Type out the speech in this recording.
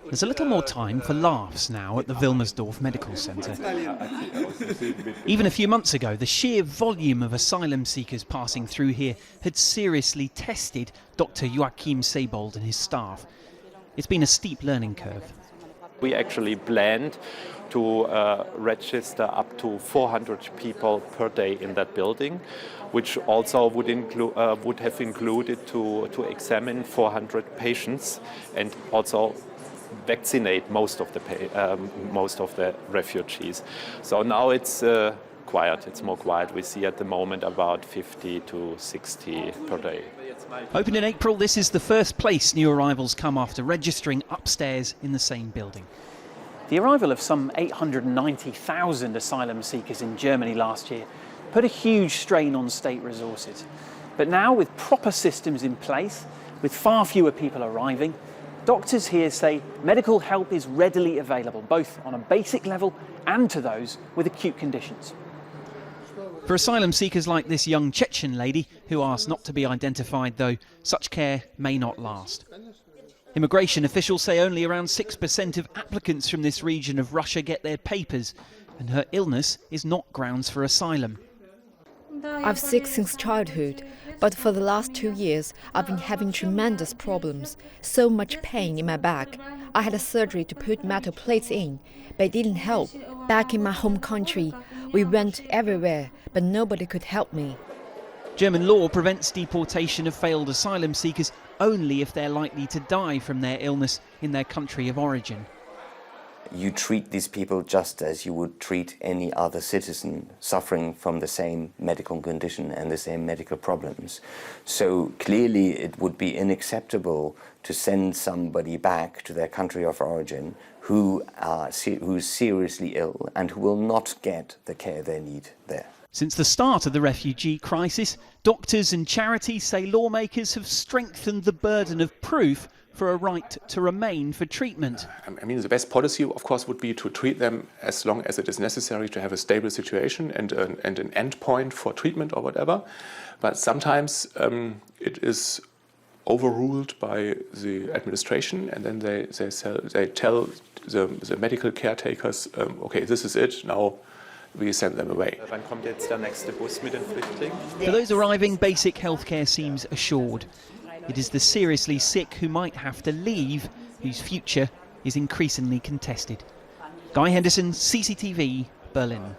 There's a little more time for laughs now at the Wilmersdorf Medical Centre. Even a few months ago, the sheer volume of asylum seekers passing through here had seriously tested Dr. Joachim Sebold and his staff. It's been a steep learning curve. We actually planned to register up to 400 people per day in that building, which also would have included to examine 400 patients and also vaccinate most of the refugees. So now it's quiet. It's more quiet. We see at the moment about 50 to 60 per day. Opened in April, this is the first place new arrivals come after registering upstairs in the same building. The arrival of some 890,000 asylum seekers in Germany last year put a huge strain on state resources. But now, with proper systems in place, with far fewer people arriving, doctors here say medical help is readily available, both on a basic level and to those with acute conditions. For asylum seekers like this young Chechen lady, who asked not to be identified though, such care may not last. Immigration officials say only around 6% of applicants from this region of Russia get their papers, and her illness is not grounds for asylum. I've sick since childhood, but for the last 2 years I've been having tremendous problems, so much pain in my back. I had a surgery to put metal plates in, but it didn't help. Back in my home country, we went everywhere, but nobody could help me. German law prevents deportation of failed asylum seekers only if they're likely to die from their illness in their country of origin. You treat these people just as you would treat any other citizen suffering from the same medical condition and the same medical problems. So clearly it would be unacceptable to send somebody back to their country of origin who's seriously ill and who will not get the care they need there. Since the start of the refugee crisis, doctors and charities say lawmakers have strengthened the burden of proof for a right to remain for treatment. I mean, the best policy, of course, would be to treat them as long as it is necessary to have a stable situation and an end point for treatment or whatever. But sometimes it is overruled by the administration, and then they tell the medical caretakers, okay, this is it, now we send them away. For those arriving, basic healthcare seems assured. It is the seriously sick who might have to leave, whose future is increasingly contested. Guy Henderson, CCTV, Berlin.